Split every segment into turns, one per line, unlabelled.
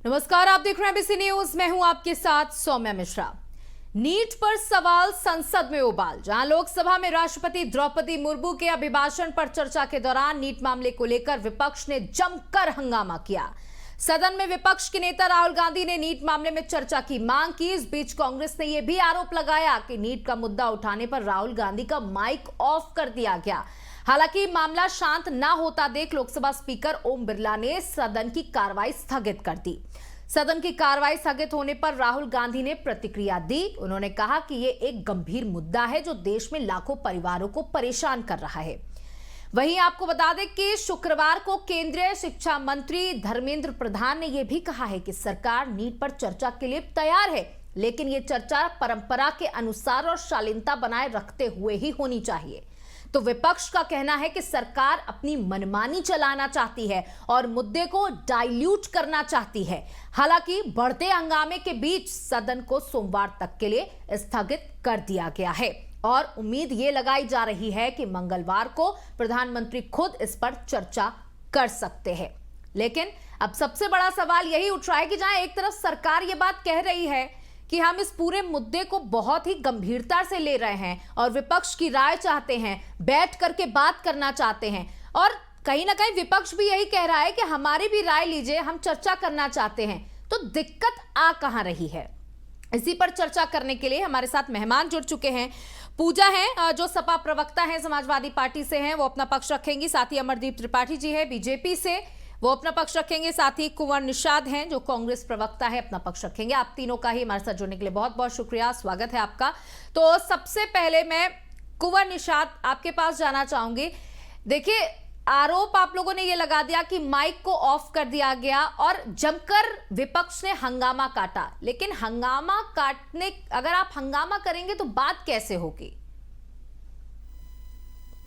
नमस्कार, आप देख रहे हैं एबीसी न्यूज। मैं हूं आपके साथ सौम्या मिश्रा। नीट पर सवाल संसद में उबाल। जहां लोकसभा में राष्ट्रपति द्रौपदी मुर्मू के अभिभाषण पर चर्चा के दौरान नीट मामले को लेकर विपक्ष ने जमकर हंगामा किया। सदन में विपक्ष के नेता राहुल गांधी ने नीट मामले में चर्चा की मांग की। इस बीच कांग्रेस ने यह भी आरोप लगाया कि नीट का मुद्दा उठाने पर राहुल गांधी का माइक ऑफ कर दिया गया। हालांकि मामला शांत न होता देख लोकसभा स्पीकर ओम बिरला ने सदन की कार्रवाई स्थगित कर दी। सदन की कार्रवाई स्थगित होने पर राहुल गांधी ने प्रतिक्रिया दी। उन्होंने कहा कि यह एक गंभीर मुद्दा है जो देश में लाखों परिवारों को परेशान कर रहा है। वहीं आपको बता दें कि शुक्रवार को केंद्रीय शिक्षा मंत्री धर्मेंद्र प्रधान ने यह भी कहा है कि सरकार नीट पर चर्चा के लिए तैयार है, लेकिन यह चर्चा परंपरा के अनुसार और शालीनता बनाए रखते हुए ही होनी चाहिए। तो विपक्ष का कहना है कि सरकार अपनी मनमानी चलाना चाहती है और मुद्दे को डाइल्यूट करना चाहती है। हालांकि बढ़ते हंगामे के बीच सदन को सोमवार तक के लिए स्थगित कर दिया गया है और उम्मीद ये लगाई जा रही है कि मंगलवार को प्रधानमंत्री खुद इस पर चर्चा कर सकते हैं। लेकिन अब सबसे बड़ा सवाल यही उठ रहा है कि जहां एक तरफ सरकार ये बात कह रही है कि हम इस पूरे मुद्दे को बहुत ही गंभीरता से ले रहे हैं और विपक्ष की राय चाहते हैं, बैठ करके बात करना चाहते हैं, और कहीं ना कहीं विपक्ष भी यही कह रहा है कि हमारी भी राय लीजिए, हम चर्चा करना चाहते हैं। तो दिक्कत आ कहां रही है? इसी पर चर्चा करने के लिए हमारे साथ मेहमान जुड़ चुके हैं। पूजा है जो सपा प्रवक्ता है, समाजवादी पार्टी से हैं, वो अपना पक्ष रखेंगी। साथ ही अमरदीप त्रिपाठी जी है बीजेपी से, वो अपना पक्ष रखेंगे। साथ ही कुंवर निषाद हैं जो कांग्रेस प्रवक्ता है, अपना पक्ष रखेंगे। आप तीनों का ही हमारे साथ जुड़ने के लिए बहुत बहुत शुक्रिया, स्वागत है आपका। तो सबसे पहले मैं कुंवर निषाद आपके पास जाना चाहूंगी। देखिए, आरोप आप लोगों ने ये लगा दिया कि माइक को ऑफ कर दिया गया और जमकर विपक्ष ने हंगामा काटा, लेकिन हंगामा काटने, अगर आप हंगामा करेंगे तो बात कैसे होगी?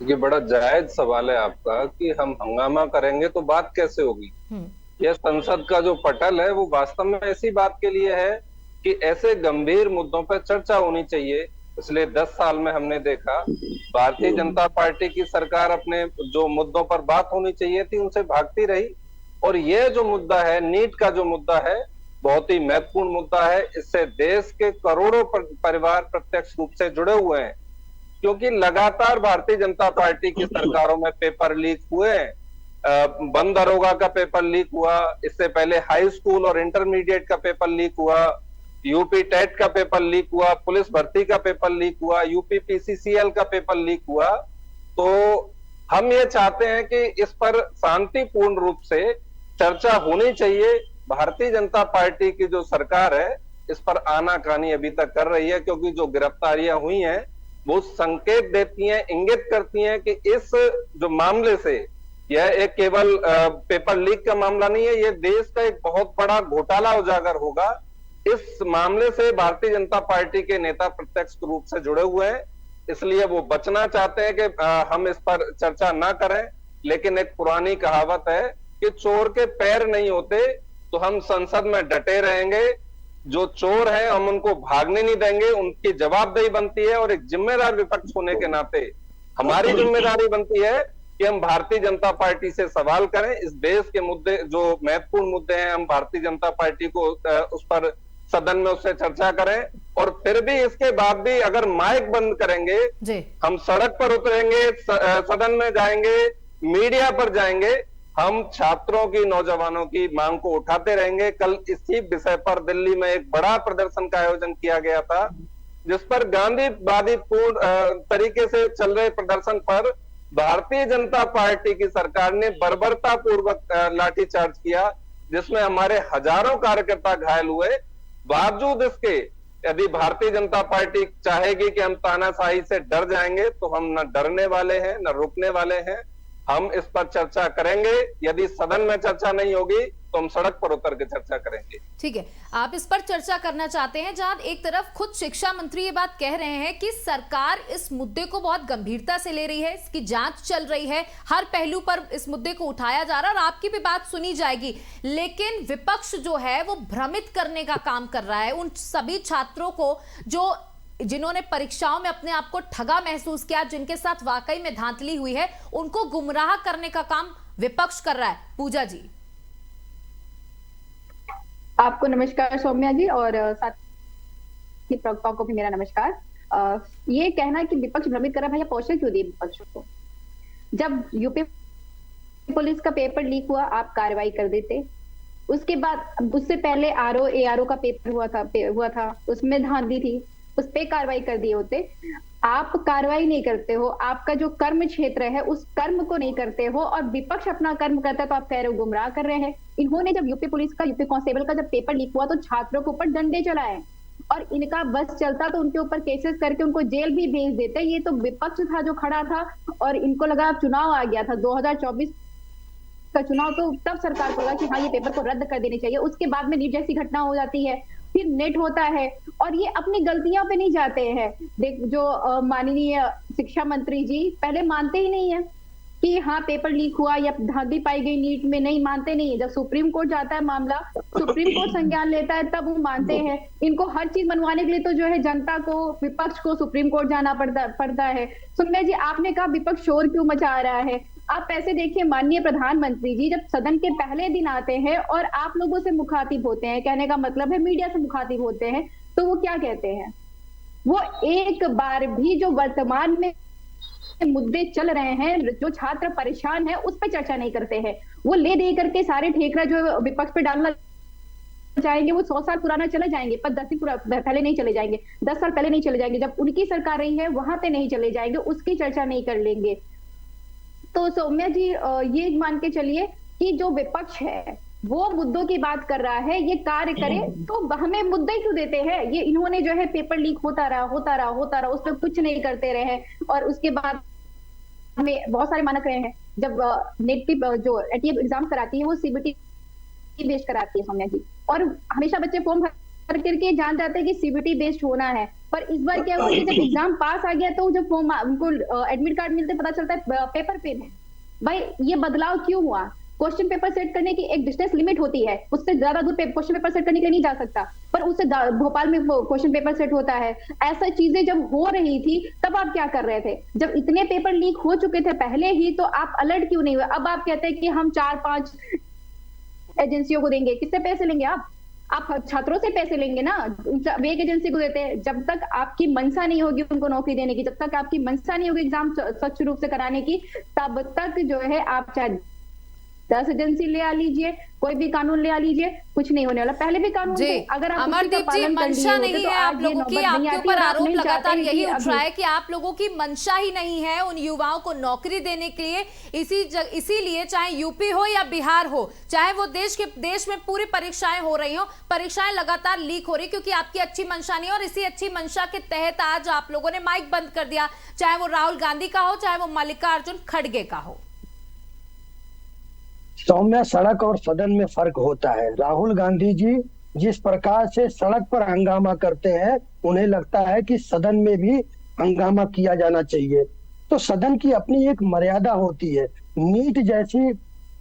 ये बड़ा जायज सवाल है आपका कि हम हंगामा करेंगे तो बात कैसे होगी। यह संसद का जो पटल है वो वास्तव में ऐसी बात के लिए है कि ऐसे गंभीर मुद्दों पर चर्चा होनी चाहिए। पिछले 10 साल में हमने देखा भारतीय जनता पार्टी की सरकार अपने जो मुद्दों पर बात होनी चाहिए थी उनसे भागती रही, और यह जो मुद्दा है, नीट का जो मुद्दा है, बहुत ही महत्वपूर्ण मुद्दा है। इससे देश के करोड़ों परिवार प्रत्यक्ष रूप से जुड़े हुए हैं, क्योंकि लगातार भारतीय जनता पार्टी की सरकारों में पेपर लीक हुए हैं। बंद दरोगा का पेपर लीक हुआ, इससे पहले हाई स्कूल और इंटरमीडिएट का पेपर लीक हुआ, यूपी टेट का पेपर लीक हुआ, पुलिस भर्ती का पेपर लीक हुआ, यूपी पीसीसीएल का पेपर लीक हुआ। तो हम ये चाहते हैं कि इस पर शांतिपूर्ण रूप से चर्चा होनी चाहिए। भारतीय जनता पार्टी की जो सरकार है इस पर आनाकानी अभी तक कर रही है, क्योंकि जो गिरफ्तारियां हुई हैं वो संकेत देती हैं, इंगित करती हैं कि इस जो मामले से, यह एक केवल पेपर लीक का मामला नहीं है, यह देश का एक बहुत बड़ा घोटाला उजागर होगा। इस मामले से भारतीय जनता पार्टी के नेता प्रत्यक्ष रूप से जुड़े हुए हैं, इसलिए वो बचना चाहते हैं कि हम इस पर चर्चा ना करें। लेकिन एक पुरानी कहावत है कि चोर के पैर नहीं होते, तो हम संसद में डटे रहेंगे। जो चोर हैं हम उनको भागने नहीं देंगे, उनकी जवाबदेही बनती है, और एक जिम्मेदार विपक्ष होने के नाते हमारी जिम्मेदारी बनती है कि हम भारतीय जनता पार्टी से सवाल करें। इस देश के मुद्दे जो महत्वपूर्ण मुद्दे हैं, हम भारतीय जनता पार्टी को उस पर सदन में उससे चर्चा करें, और फिर भी इसके बाद भी अगर माइक बंद करेंगे, हम सड़क पर उतरेंगे, सदन में जाएंगे, मीडिया पर जाएंगे, हम छात्रों की, नौजवानों की मांग को उठाते रहेंगे। कल इसी विषय पर दिल्ली में एक बड़ा प्रदर्शन का आयोजन किया गया था, जिस पर गांधीवादी पूर्ण तरीके से चल रहे प्रदर्शन पर भारतीय जनता पार्टी की सरकार ने बर्बरता पूर्वक लाठीचार्ज किया, जिसमें हमारे हजारों कार्यकर्ता घायल हुए। बावजूद इसके यदि भारतीय जनता पार्टी चाहेगी कि हम तानाशाही से डर जाएंगे, तो हम न डरने वाले हैं न रुकने वाले हैं। हम इस पर चर्चा करेंगे। यदि सदन में चर्चा नहीं होगी तो हम सड़क पर उतर के चर्चा करेंगे।
ठीक है, आप इस पर चर्चा करना चाहते हैं, जहां एक तरफ खुद शिक्षा मंत्री ये बात कह रहे हैं कि सरकार इस मुद्दे को बहुत गंभीरता से ले रही है, इसकी जांच चल रही है, हर पहलू पर इस मुद्दे को उठाया जा रहा है और आपकी भी बात सुनी जाएगी। लेकिन विपक्ष जो है वो भ्रमित करने का काम कर रहा है उन सभी छात्रों को जिन्होंने परीक्षाओं में अपने आप को ठगा महसूस किया, जिनके साथ वाकई में धांधली हुई है, उनको गुमराह करने का काम विपक्ष कर रहा है। पूजा जी,
आपको नमस्कार सौम्या जी, और साथ ही प्रवक्ता को भी मेरा नमस्कार। ये कहना कि विपक्ष भ्रमित कर रहा है, भैया पहुंचे क्यों दिए विपक्ष को? जब यूपी पुलिस का पेपर लीक हुआ आप कार्रवाई कर देते। उसके बाद उससे पहले एआरओ का पेपर हुआ था, उसमें धांधली थी, उस पे कार्रवाई कर दिए होते। आप कार्रवाई नहीं करते हो, आपका जो कर्म क्षेत्र है उस कर्म को नहीं करते हो, और विपक्ष अपना कर्म करता है तो आप कह रहे हो गुमराह कर रहे हैं। इन्होंने जब यूपी कांस्टेबल का जब पेपर लीक हुआ तो छात्रों के ऊपर डंडे चलाए, और इनका बस चलता तो उनके ऊपर केसेस करके उनको जेल भी भेज देते। ये तो विपक्ष था जो खड़ा था, और इनको लगा चुनाव आ गया था 2024 का चुनाव, तो तब सरकार को लगा कि हाँ ये पेपर को रद्द कर देनी चाहिए। उसके बाद में नीट जैसी घटना हो जाती है, फिर नेट होता है, और ये अपनी गलतियों पे नहीं जाते हैं। देख जो माननीय शिक्षा मंत्री जी पहले मानते ही नहीं है कि हाँ पेपर लीक हुआ या धांधली पाई गई नीट में, नहीं मानते नहीं है। जब सुप्रीम कोर्ट जाता है मामला, सुप्रीम कोर्ट संज्ञान लेता है, तब वो मानते हैं। इनको हर चीज मनवाने के लिए तो जो है जनता को, विपक्ष को सुप्रीम कोर्ट जाना पड़ता है। सुनने जी, आपने कहा विपक्ष शोर क्यों मचा रहा है? आप ऐसे देखिए, माननीय प्रधानमंत्री जी जब सदन के पहले दिन आते हैं और आप लोगों से मुखातिब होते हैं, कहने का मतलब है मीडिया से मुखातिब होते हैं, तो वो क्या कहते हैं? वो एक बार भी जो वर्तमान में मुद्दे चल रहे हैं, जो छात्र परेशान है, उस पर चर्चा नहीं करते हैं। वो ले दे करके सारे ठेकरा जो विपक्ष पे डालना चाहेंगे, वो 100 साल पुराना चले जाएंगे, पर 10 पहले नहीं चले जाएंगे, 10 साल पहले नहीं चले जाएंगे, जब उनकी सरकार रही है वहां पे नहीं चले जाएंगे, उसकी चर्चा नहीं कर लेंगे। तो सौम्या जी ये मान के चलिए कि जो विपक्ष है वो मुद्दों की बात कर रहा है, ये कार्य करे, तो हमें मुद्दे क्यों देते हैं? ये इन्होंने जो है पेपर लीक होता रहा, उस पर कुछ नहीं करते रहे, और उसके बाद हमें बहुत सारे मानक रहे हैं। जब नेट की जो एटीएम एग्जाम कराती है वो सीबीटी बेस्ड कराती है सौम्या जी, और हमेशा बच्चे फॉर्म भर करके जान जाते हैं कि सीबीटी बेस्ड होना है। पर इस बार क्या हुआ कि जब एग्जाम पास आ गया तो जब फॉर्म उनको एडमिट कार्ड मिलते पता चलता है पेपर पेन है। भाई ये बदलाव क्यों हुआ? क्वेश्चन पेपर सेट करने की एक डिस्टेंस लिमिट होती है, उससे ज्यादा दूर क्वेश्चन पेपर सेट करने के लिए नहीं जा सकता, पर उससे भोपाल में क्वेश्चन पेपर सेट होता है। ऐसा चीजें जब हो रही थी तब आप क्या कर रहे थे? जब इतने पेपर लीक हो चुके थे पहले ही, तो आप अलर्ट क्यों नहीं हुए? अब आप कहते हैं कि हम 4-5 एजेंसियों को देंगे। किससे पैसे लेंगे आप छात्रों से पैसे लेंगे ना, एक एजेंसी को देते हैं। जब तक आपकी मंशा नहीं होगी उनको नौकरी देने की, जब तक आपकी मंशा नहीं होगी एग्जाम स्वच्छ रूप से कराने की, तब तक जो है आप चाहे 10 एजेंसी ले आ लीजिए, कोई भी कानून ले आ लीजिए, कुछ नहीं होने वाला। पहले भी कानून थे, अगर आप
अमरदीप जी, मंशा नहीं है आप लोगों की, आपके ऊपर आरोप लगातार यही उठ रहा है कि आप लोगों की मंशा ही नहीं है उन युवाओं को नौकरी देने के लिए। इसीलिए चाहे यूपी हो या बिहार हो, चाहे वो देश में पूरी परीक्षाएं हो रही हो, परीक्षाएं लगातार लीक हो रही क्योंकि आपकी अच्छी मंशा नहीं है। और इसी अच्छी मंशा के तहत आज आप लोगों ने माइक बंद कर दिया, चाहे वो राहुल गांधी का हो, चाहे वो मल्लिकार्जुन खड़गे का हो।
सौम्या, सड़क और सदन में फर्क होता है। राहुल गांधी जी जिस प्रकार से सड़क पर हंगामा करते हैं, उन्हें लगता है कि सदन में भी हंगामा किया जाना चाहिए। तो सदन की अपनी एक मर्यादा होती है। नीट जैसी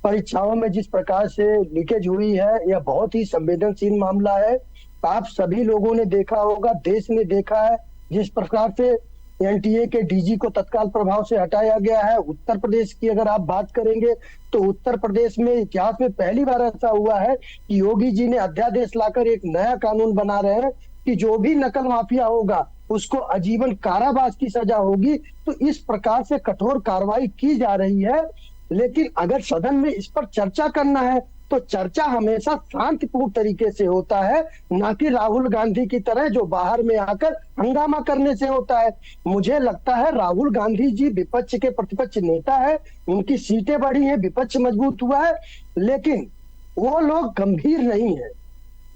परीक्षाओं में जिस प्रकार से लीकेज हुई है, यह बहुत ही संवेदनशील मामला है। आप सभी लोगों ने देखा होगा, देश ने देखा है जिस प्रकार से एनटीए के डीजी को तत्काल प्रभाव से हटाया गया है। उत्तर प्रदेश की अगर आप बात करेंगे तो उत्तर प्रदेश में इतिहास में पहली बार ऐसा हुआ है कि योगी जी ने अध्यादेश लाकर एक नया कानून बना रहे हैं कि जो भी नकल माफिया होगा उसको आजीवन कारावास की सजा होगी। तो इस प्रकार से कठोर कार्रवाई की जा रही है। लेकिन अगर सदन में इस पर चर्चा करना है तो चर्चा हमेशा शांतिपूर्ण तरीके से होता है, ना कि राहुल गांधी की तरह जो बाहर में आकर हंगामा करने से होता है। मुझे लगता है राहुल गांधी जी विपक्ष के प्रतिपक्ष नेता है, उनकी सीटें बढ़ी हैं, विपक्ष मजबूत हुआ है, लेकिन वो लोग गंभीर नहीं है।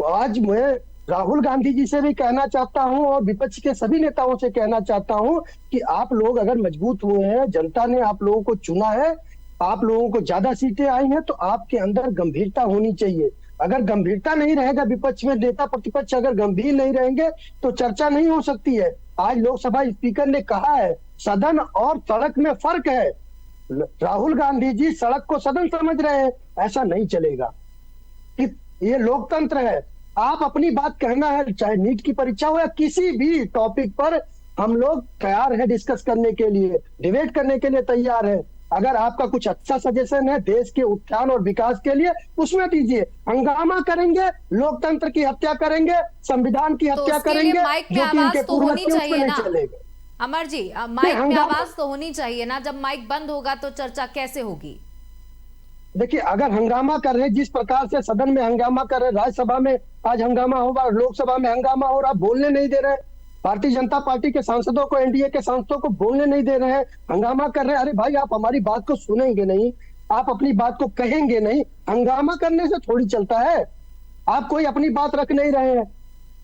आज मैं राहुल गांधी जी से भी कहना चाहता हूं और विपक्ष के सभी नेताओं से कहना चाहता हूं कि आप लोग अगर मजबूत हुए हैं, जनता ने आप लोगों को चुना है, आप लोगों को ज्यादा सीटें आई हैं, तो आपके अंदर गंभीरता होनी चाहिए। अगर गंभीरता नहीं रहेगा, विपक्ष में नेता प्रतिपक्ष अगर गंभीर नहीं रहेंगे तो चर्चा नहीं हो सकती है। आज लोकसभा स्पीकर ने कहा है सदन और सड़क में फर्क है। राहुल गांधी जी सड़क को सदन समझ रहे हैं, ऐसा नहीं चलेगा। ये लोकतंत्र है, आप अपनी बात कहना है, चाहे नीट की परीक्षा हो या किसी भी टॉपिक पर हम लोग तैयार है डिस्कस करने के लिए, डिबेट करने के लिए तैयार है। अगर आपका कुछ अच्छा सजेशन है देश के उत्थान और विकास के लिए, उसमें दीजिए। हंगामा करेंगे, लोकतंत्र की हत्या करेंगे, संविधान की
तो
हत्या
उसके लिए
करेंगे,
माइक में
जो कि
आवाज
इनके
तो
पूर्वज
होनी
थे, उसमें
चाहिए
नहीं
ना
चलेगा।
अमर जी, माइक में
हंगामा
आवाज तो होनी चाहिए ना। जब माइक बंद होगा तो चर्चा कैसे होगी?
देखिए, अगर हंगामा कर रहे, जिस प्रकार से सदन में हंगामा कर रहे, राज्यसभा में आज हंगामा होगा, लोकसभा में हंगामा हो रहा, बोलने नहीं दे रहे। भारतीय जनता पार्टी के सांसदों को, एनडीए के सांसदों को बोलने नहीं दे रहे हैं, हंगामा कर रहे हैं। अरे भाई, आप हमारी बात को सुनेंगे नहीं, आप अपनी बात को कहेंगे नहीं, हंगामा करने से थोड़ी चलता है। आप कोई अपनी बात रख नहीं रहे हैं,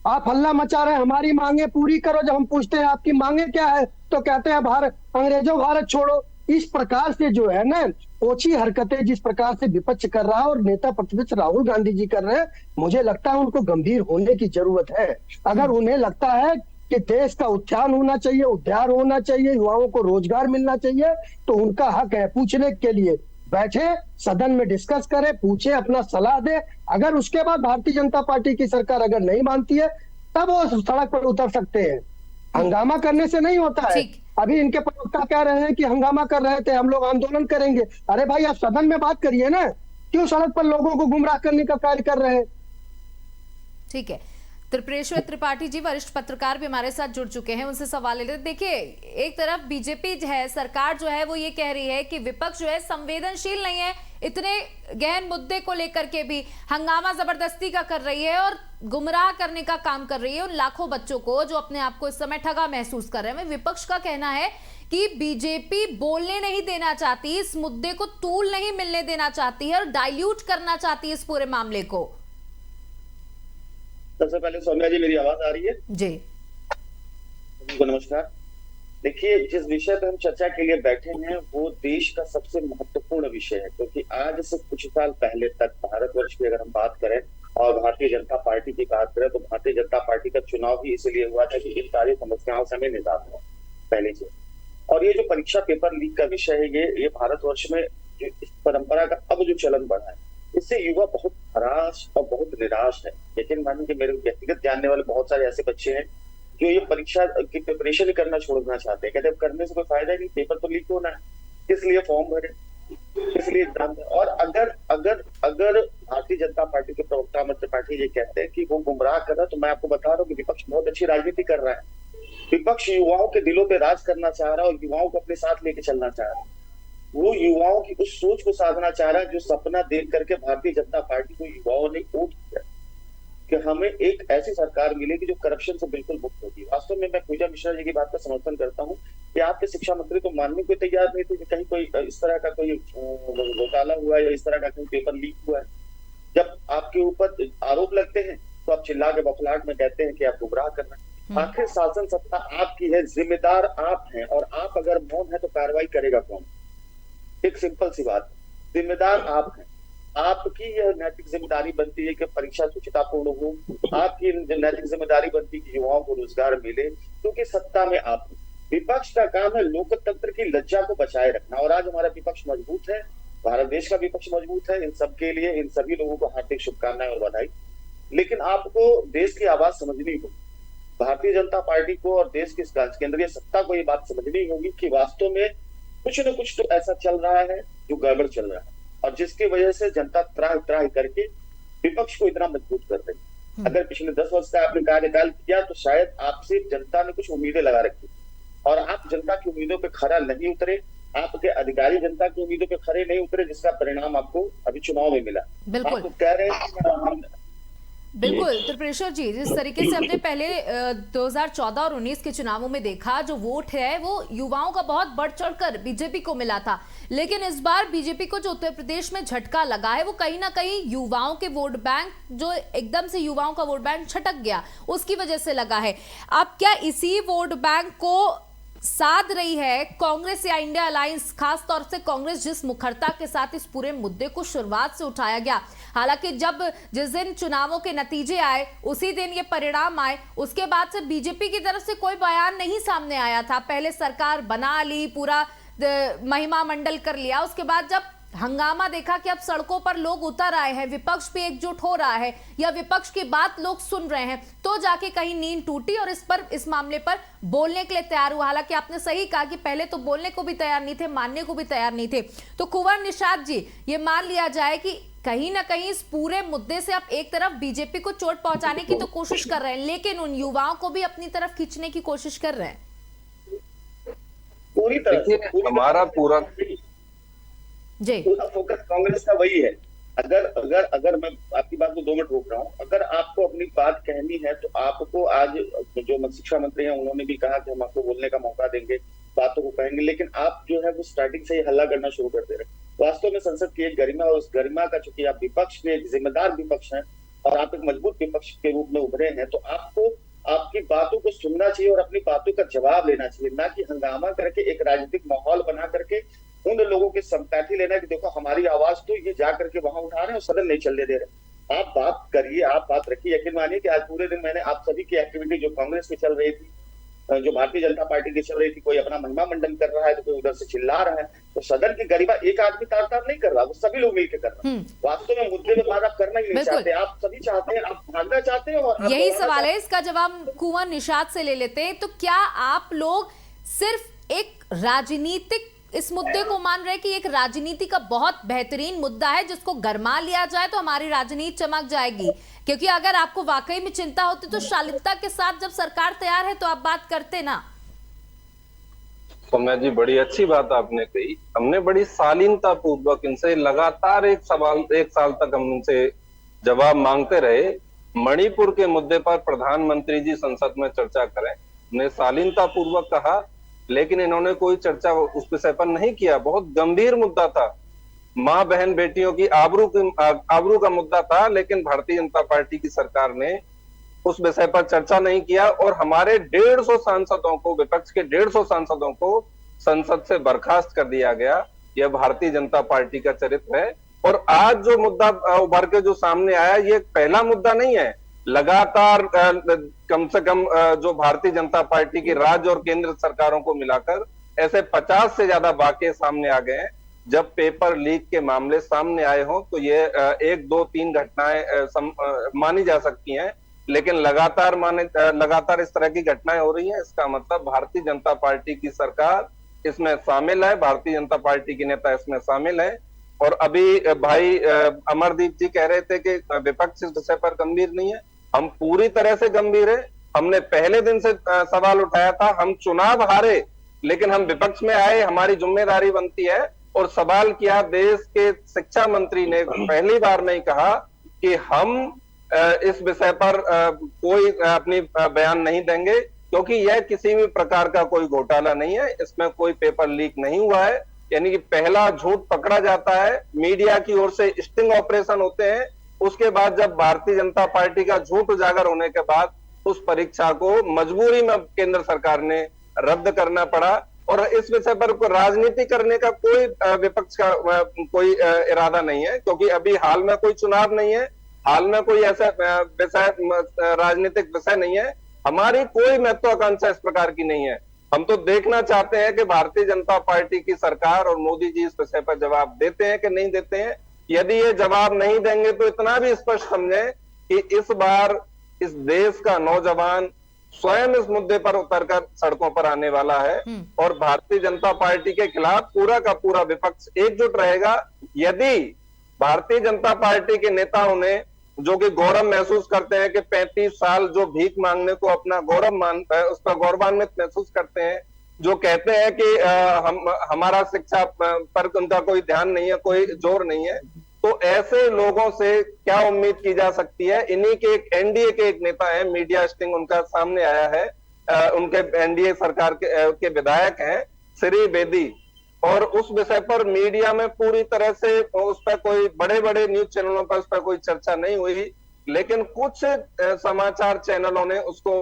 आप हल्ला मचा रहे हैं, हमारी मांगे पूरी करो। जब हम पूछते हैं आपकी मांगे क्या है, तो कहते हैं भारत, अंग्रेजों भारत छोड़ो। इस प्रकार से जो है ना, ओछी हरकतें जिस प्रकार से विपक्ष कर रहा है और नेता प्रतिपक्ष राहुल गांधी जी कर रहे हैं, मुझे लगता है उनको गंभीर होने की जरूरत है। अगर उन्हें लगता है कि देश का उत्थान होना चाहिए, उद्धार होना चाहिए, युवाओं को रोजगार मिलना चाहिए, तो उनका हक है पूछने के लिए। बैठे, सदन में डिस्कस करें, पूछे, अपना सलाह दे। अगर उसके बाद भारतीय जनता पार्टी की सरकार अगर नहीं मानती है, तब वो सड़क पर उतर सकते हैं। हंगामा करने से नहीं होता है। अभी इनके प्रवक्ता कह रहे हैं कि हंगामा कर रहे थे, हम लोग आंदोलन करेंगे। अरे भाई, आप सदन में बात करिए ना, क्यों सड़क पर लोगों को गुमराह करने का कार्य कर रहे हैं?
ठीक है, त्रिपुरेश्वर त्रिपाठी जी वरिष्ठ पत्रकार भी हमारे साथ जुड़ चुके हैं, उनसे सवाल ले लेते। देखिए, एक तरफ बीजेपी जो है, सरकार जो है वो ये कह रही है कि विपक्ष जो है संवेदनशील नहीं है, इतने गहन मुद्दे को लेकर के भी हंगामा जबरदस्ती का कर रही है और गुमराह करने का काम कर रही है उन लाखों बच्चों को जो अपने आप को इस समय ठगा महसूस कर रहे हैं। विपक्ष का कहना है कि बीजेपी बोलने नहीं देना चाहती, इस मुद्दे को तूल नहीं मिलने देना चाहती है और डाइल्यूट करना चाहती है इस पूरे मामले को।
सबसे पहले सौम्या जी, मेरी आवाज आ रही है?
जी,
को नमस्कार। देखिए, जिस विषय पर हम चर्चा के लिए बैठे हैं वो देश का सबसे महत्वपूर्ण विषय है, क्योंकि आज से कुछ साल पहले तक भारतवर्ष की अगर हम बात करें और भारतीय जनता पार्टी की बात करें, तो भारतीय जनता पार्टी का चुनाव ही इसलिए हुआ था कि इन सारी समस्याओं से हमें निजात हो पहले से। और ये जो परीक्षा पेपर लीक का विषय है, ये भारतवर्ष में जो इस परंपरा का अब जो चलन बढ़ा है, इससे युवा बहुत हराश और बहुत निराश है। यकीन मानिए कि मेरे व्यक्तिगत जानने वाले बहुत सारे ऐसे बच्चे हैं जो ये परीक्षा की प्रिपरेशन ही करना छोड़ना चाहते हैं। कहते हैं करने से कोई फायदा नहीं, पेपर तो लीक होना है, किस लिए फॉर्म भरे, किस लिए एग्जाम दें। और अगर भारतीय जनता पार्टी के प्रवक्ता अमर त्रिपाठी ये कहते हैं कि वो गुमराह कर रहा है, तो मैं आपको बता रहा हूँ कि विपक्ष बहुत अच्छी राजनीति कर रहा है। विपक्ष युवाओं के दिलों पे राज करना चाह रहा है और युवाओं को अपने साथ लेके चलना चाह रहा है। वो युवाओं की उस सोच को साधना चाह रहा है जो सपना देख करके भारतीय जनता पार्टी को युवाओं ने वोट किया कि हमें एक ऐसी सरकार मिलेगी जो करप्शन से बिल्कुल मुक्त होगी। वास्तव में मैं पूजा मिश्रा जी की बात का समर्थन करता हूँ कि आपके शिक्षा मंत्री तो मानने को तैयार नहीं थे कि कहीं कोई इस तरह का कोई घोटाला हुआ है या इस तरह का कोई पेपर लीक हुआ है। जब आपके ऊपर आरोप लगते हैं तो आप चिल्ला के बखलाहट में कहते हैं कि आप गुमराह कर रहे हैं। आखिर शासन सत्ता आपकी है, जिम्मेदार आप हैं, और आप अगर मौन है तो कार्रवाई करेगा कौन? एक सिंपल सी बात, जिम्मेदार आप हैं। आपकी यह नैतिक जिम्मेदारी बनती है कि परीक्षा सुचितापूर्ण हो, आपकी नैतिक जिम्मेदारी बनती है कि युवाओं को रोजगार मिले, क्योंकि सत्ता में आप। विपक्ष का काम है लोकतंत्र की लज्जा को बचाए रखना, और आज हमारा विपक्ष मजबूत है, भारत देश का विपक्ष मजबूत है। इन सबके लिए इन सभी लोगों को हार्दिक शुभकामनाएं और बधाई। लेकिन आपको देश की आवाज समझनी होगी, भारतीय जनता पार्टी को और देश की केंद्रीय सत्ता को ये बात समझनी होगी कि वास्तव में कुछ न कुछ तो ऐसा चल रहा है जो गड़बड़ चल रहा है, और जिसकी वजह से जनता त्राह त्राह करके विपक्ष को इतना मजबूत कर रही है। अगर पिछले 10 वर्ष का आपने कार्यकाल किया तो शायद आपसे जनता ने कुछ उम्मीदें लगा रखी और आप जनता की उम्मीदों पे खरा नहीं उतरे, आपके अधिकारी जनता की उम्मीदों पे खरे नहीं उतरे, जिसका परिणाम आपको अभी चुनाव में मिला।
बिल्कुल
आप कह रहे हैं
बिल्कुल त्रिपुरेश्वर जी, जिस तरीके से हमने पहले 2014 और 19 के चुनावों में देखा, जो वोट है वो युवाओं का बहुत बढ़ चढ़कर बीजेपी को मिला था, लेकिन इस बार बीजेपी को जो उत्तर प्रदेश में झटका लगा है वो कहीं ना कहीं युवाओं के वोट बैंक, जो एकदम से युवाओं का वोट बैंक छटक गया, उसकी वजह से लगा है। अब क्या इसी वोट बैंक को साध रही है कांग्रेस या इंडिया अलायंस? खास तौर से कांग्रेस जिस मुखरता के साथ इस पूरे मुद्दे को शुरुआत से उठाया गया, हालांकि जिस दिन चुनावों के नतीजे आए उसी दिन ये परिणाम आए, उसके बाद से बीजेपी की तरफ से कोई बयान नहीं सामने आया था। पहले सरकार बना ली, पूरा महिमा मंडल कर लिया, उसके बाद जब हंगामा देखा कि अब सड़कों पर लोग उतर आए हैं, विपक्ष भी एकजुट हो रहा है या विपक्ष की बात लोग सुन रहे हैं, तो जाके कहीं नींद टूटी और इस मामले पर बोलने के लिए तैयार हुआ। हालांकि आपने सही कहा कि पहले तो बोलने को भी तैयार नहीं थे, मानने को भी तैयार नहीं थे। तो कुंवर निषाद जी, ये मान लिया जाए कि कहीं ना कहीं इस पूरे मुद्दे से आप एक तरफ बीजेपी को चोट पहुंचाने की तो कोशिश कर रहे हैं, लेकिन उन युवाओं को भी अपनी तरफ खींचने की कोशिश कर रहे हैं।
पूरी तरह
हमारा पूरा
फोकस कांग्रेस का वही है। अगर मैं आपकी बात को 2 मिनट रोक रहा हूँ, अगर आपको अपनी बात कहनी है तो आपको आज जो शिक्षा मंत्री हैं उन्होंने भी कहा कि हम आपको बोलने का मौका देंगे, बातों को कहेंगे, लेकिन आप जो है वो स्टार्टिंग से ही हल्ला करना शुरू कर दे रहे। वास्तव में संसद की एक गरिमा, और उस गरिमा का चूंकि आप विपक्ष में एक जिम्मेदार विपक्ष हैं और आप एक मजबूत विपक्ष के रूप में उभरे हैं, तो आपको आपकी बातों को सुनना चाहिए और अपनी बातों का जवाब लेना चाहिए, ना कि हंगामा करके एक राजनीतिक माहौल बना करके उन लोगों की संपैथी लेना कि देखो हमारी आवाज तो ये जा करके वहां उठा रहे हैं और सदन नहीं चलने दे रहे। आप बात करिए, आप बात रखिए। यकीन मानिए कि आज पूरे दिन मैंने आप सभी की एक्टिविटी जो कांग्रेस की चल रही थी, जो भारतीय जनता पार्टी की चल रही थी, कोई अपना महिमा मंडन कर रहा है तो कोई उधर से चिल्ला रहा है, तो सदन की गरिमा एक आदमी तार तार नहीं कर रहा, वो सभी लोग मिलकर कर रहे हैं। वास्तव में मुद्दे में बात आप करना ही नहीं चाहते, आप सभी चाहते हैं, आप भागना चाहते हैं। और
यही सवाल है, इसका जवाब कुंवर निषाद से ले लेते हैं। तो क्या आप लोग सिर्फ एक राजनीतिक इस मुद्दे को मान रहे कि एक राजनीति का बहुत बेहतरीन मुद्दा है जिसको गरमा लिया जाए तो हमारी राजनीति चमक जाएगी? क्योंकि अगर आपको वाकई में चिंता होती तो शालीनता के साथ जब सरकार तैयार है तो आप बात करते ना।
सौम्या जी, बड़ी अच्छी बात आपने कही। हमने बड़ी शालीनता पूर्वक इनसे लगातार एक साल तक हम उनसे जवाब मांगते रहे। मणिपुर के मुद्दे पर प्रधानमंत्री जी संसद में चर्चा करें, हमने शालीनता पूर्वक कहा, लेकिन इन्होंने कोई चर्चा उस विषय पर नहीं किया। बहुत गंभीर मुद्दा था, माँ बहन बेटियों की आबरू का मुद्दा था, लेकिन भारतीय जनता पार्टी की सरकार ने उस विषय पर चर्चा नहीं किया और हमारे 150 सांसदों को, विपक्ष के 150 सांसदों को संसद से बर्खास्त कर दिया गया। यह भारतीय जनता पार्टी का चरित्र है। और आज जो मुद्दा उभर के जो सामने आया, ये पहला मुद्दा नहीं है। लगातार कम से कम जो भारतीय जनता पार्टी की राज्य और केंद्र सरकारों को मिलाकर ऐसे 50 से ज्यादा वाकये सामने आ गए हैं। जब पेपर लीक के मामले सामने आए हों तो ये 1, 2, 3 घटनाएं मानी जा सकती हैं, लेकिन लगातार इस तरह की घटनाएं हो रही हैं। इसका मतलब भारतीय जनता पार्टी की सरकार इसमें शामिल है, भारतीय जनता पार्टी के नेता इसमें शामिल है। और अभी भाई अमरदीप जी कह रहे थे कि विपक्ष इस विषय पर गंभीर नहीं है। हम पूरी तरह से गंभीर है। हमने पहले दिन से सवाल उठाया था। हम चुनाव हारे, लेकिन हम विपक्ष में आए, हमारी जिम्मेदारी बनती है और सवाल किया। देश के शिक्षा मंत्री ने पहली बार नहीं कहा कि हम इस विषय पर कोई अपनी बयान नहीं देंगे, क्योंकि यह किसी भी प्रकार का कोई घोटाला नहीं है, इसमें कोई पेपर लीक नहीं हुआ है। यानी कि पहला झूठ पकड़ा जाता है, मीडिया की ओर से स्टिंग ऑपरेशन होते हैं, उसके बाद जब भारतीय जनता पार्टी का झूठ उजागर होने के बाद उस परीक्षा को मजबूरी में केंद्र सरकार ने रद्द करना पड़ा। और इस विषय पर राजनीति करने का कोई विपक्ष का कोई इरादा नहीं है, क्योंकि अभी हाल में कोई चुनाव नहीं है, हाल में कोई ऐसा विषय राजनीतिक विषय नहीं है। हमारी कोई महत्वाकांक्षा इस प्रकार की नहीं है। हम तो देखना चाहते हैं कि भारतीय जनता पार्टी की सरकार और मोदी जी इस विषय पर जवाब देते हैं कि नहीं देते हैं। यदि ये जवाब नहीं देंगे तो इतना भी स्पष्ट समझें कि इस बार इस देश का नौजवान स्वयं इस मुद्दे पर उतरकर सड़कों पर आने वाला है और भारतीय जनता पार्टी के खिलाफ पूरा का पूरा विपक्ष एकजुट रहेगा। यदि भारतीय जनता पार्टी के नेताओं ने, जो कि गौरव महसूस करते हैं कि 35 साल जो भीख मांगने को अपना गौरव मानता है, उस पर गौरवान्वित महसूस करते हैं, जो कहते हैं कि हमारा शिक्षा पर उनका कोई ध्यान नहीं है, कोई जोर नहीं है, तो ऐसे लोगों से क्या उम्मीद की जा सकती है? इन्हीं के एक एनडीए के एक नेता है, मीडिया स्टिंग उनका सामने आया है, उनके एनडीए सरकार के विधायक हैं श्री बेदी, और उस विषय पर मीडिया में पूरी तरह से उस पर कोई बड़े बड़े न्यूज चैनलों पर उस पर कोई चर्चा नहीं हुई, लेकिन कुछ समाचार चैनलों ने उसको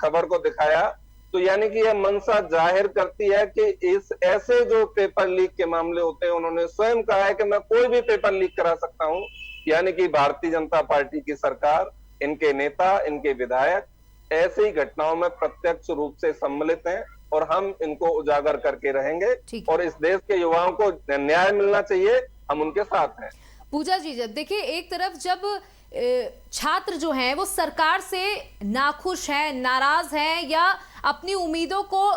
खबर को दिखाया। तो यानी कि यह मंशा जाहिर करती है कि इस ऐसे जो पेपर लीक के मामले होते हैं, उन्होंने स्वयं कहा है कि मैं कोई भी पेपर लीक करा सकता हूं। यानी कि भारतीय जनता पार्टी की सरकार, इनके नेता, इनके विधायक ऐसी घटनाओं में प्रत्यक्ष रूप से सम्मिलित हैं और हम इनको उजागर करके रहेंगे। और इस देश के युवाओं को न्याय मिलना चाहिए। हम उनके साथ हैं।
पूजा जी, जब देखिए एक तरफ जब छात्र जो हैं वो सरकार से नाखुश हैं, नाराज हैं या अपनी उम्मीदों को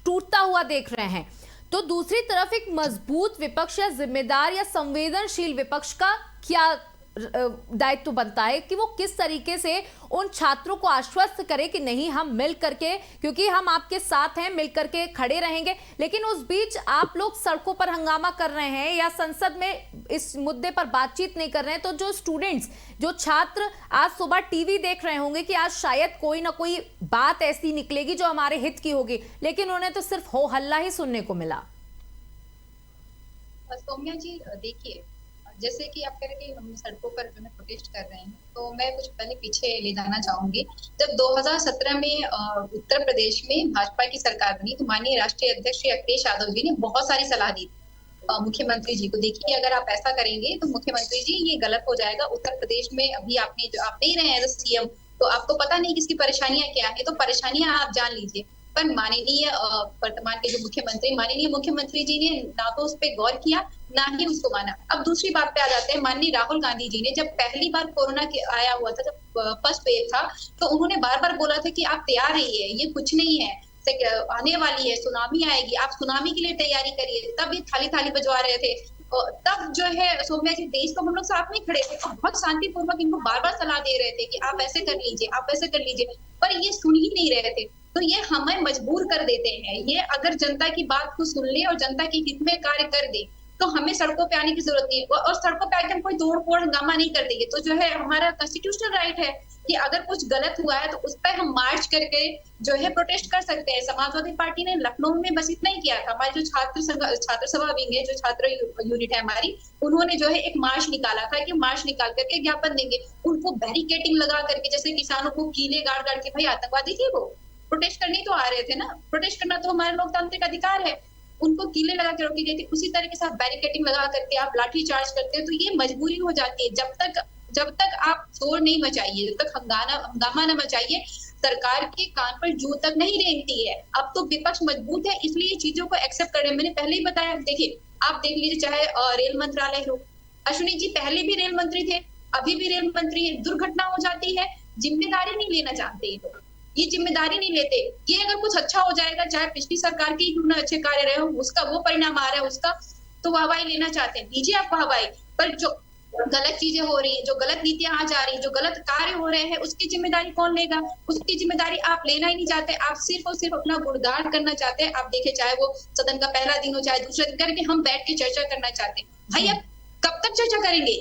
टूटता हुआ देख रहे हैं, तो दूसरी तरफ एक मजबूत विपक्ष या जिम्मेदार या संवेदनशील विपक्ष का क्या दायित्व बनता है कि वो किस तरीके से उन छात्रों को आश्वस्त करे कि नहीं, हम मिल करके, क्योंकि हम आपके साथ हैं, मिल करके खड़े रहेंगे। लेकिन उस बीच आप लोग सड़कों पर हंगामा कर रहे हैं या संसद में इस मुद्दे पर बातचीत नहीं कर रहे हैं, तो जो स्टूडेंट्स, जो छात्र आज सुबह टीवी देख रहे होंगे कि आज शायद कोई ना कोई बात ऐसी निकलेगी जो हमारे हित की होगी, लेकिन उन्हें तो सिर्फ हो हल्ला ही सुनने को मिला।
सौम्या जी, देखिए जैसे कि आप कह रहे कि हम सड़कों पर जो है प्रोटेस्ट कर रहे हैं, तो मैं कुछ पहले पीछे ले जाना चाहूंगी। जब 2017 में उत्तर प्रदेश में भाजपा की सरकार बनी तो माननीय राष्ट्रीय अध्यक्ष श्री अखिलेश यादव जी ने बहुत सारी सलाह दी मुख्यमंत्री जी को। देखिए, अगर आप ऐसा करेंगे तो मुख्यमंत्री जी ये गलत हो जाएगा। उत्तर प्रदेश में अभी आप नहीं रहे एज सीएम, तो आपको पता नहीं किसकी परेशानियां क्या है, तो परेशानियां आप जान लीजिए। पर माननीय वर्तमान के जो माननीय मुख्यमंत्री जी ने ना तो उस पर गौर किया, ना ही उसको माना। अब दूसरी बात पे आ जाते हैं। माननीय राहुल गांधी जी ने जब पहली बार कोरोना के आया हुआ था, जब फर्स्ट वेव था, तो उन्होंने बार बार बोला था कि आप तैयार रहिए, ये कुछ नहीं है, आने वाली है, सुनामी आएगी, आप सुनामी के लिए तैयारी करिए। तब ये थाली थाली बजवा रहे थे। तब जो है सौम्या जी, देश को हम लोग साथ में खड़े थे और बहुत शांतिपूर्वक इनको बार बार सलाह दे रहे थे कि आप ऐसे कर लीजिए, आप ऐसे कर लीजिए, पर ये सुन ही नहीं रहे थे। तो ये हमें मजबूर कर देते हैं। ये अगर जनता की बात को सुन ले और जनता के हित में कार्य कर दे तो हमें सड़कों पे आने की जरूरत नहीं है। और सड़कों पे आके हम कोई तोड़ फोड़ हंगामा नहीं कर देंगे। तो जो है हमारा कॉन्स्टिट्यूशनल राइट है कि अगर कुछ गलत हुआ है तो उस पर हम मार्च करके जो है प्रोटेस्ट कर सकते हैं। समाजवादी पार्टी ने लखनऊ में बस इतना ही किया था। हमारी जो छात्र सभा विंग है, जो छात्र यूनिट है हमारी, उन्होंने जो है एक मार्च निकाला था कि मार्च निकाल करके ज्ञापन देंगे। उनको बैरिकेटिंग लगा करके, जैसे किसानों को कीले गाड़ गाड़ के, भाई आतंकवादी थे वो, प्रोटेस्ट करने तो आ रहे थे ना, प्रोटेस्ट करना तो हमारे लोकतांत्रिक अधिकार है। उनको कीले लगा के रोकी गई थी। उसी तरह के साथ बैरिकेटिंग लगा करके आप लाठी चार्ज करते हैं, तो ये मजबूरी हो जाती है। जब तक आप शोर नहीं मचाइए, जब तक हंगामा न मचाइए, सरकार के कान पर जू तक नहीं रेंगती है। अब तो विपक्ष मजबूत है, इसलिए चीजों को एक्सेप्ट कर रहे हैं। मैंने पहले ही बताया, देखिए आप देख लीजिए, चाहे रेल मंत्रालय हो, अश्विनी जी पहले भी रेल मंत्री थे, अभी भी रेल मंत्री है। दुर्घटना हो जाती है, जिम्मेदारी नहीं लेना चाहते ये जिम्मेदारी नहीं लेते। ये अगर कुछ अच्छा हो जाएगा, चाहे पिछली सरकार की क्यों ना अच्छे कार्य रहे हो, उसका वो परिणाम आ रहा है, उसका तो वाहवाही लेना चाहते हैं, दीजिए आप वाहवाही। पर जो गलत चीजें हो रही है, जो गलत नीतियां आ जा रही है, जो गलत कार्य हो रहे हैं, उसकी जिम्मेदारी कौन लेगा? उसकी जिम्मेदारी आप लेना ही नहीं चाहते। आप सिर्फ और सिर्फ अपना गुणगान करना चाहते हैं। आप देखिए, चाहे वो सदन का पहला दिन हो, चाहे दूसरा दिन, करके हम बैठ के चर्चा करना चाहते हैं। भाई अब कब तक चर्चा करेंगे?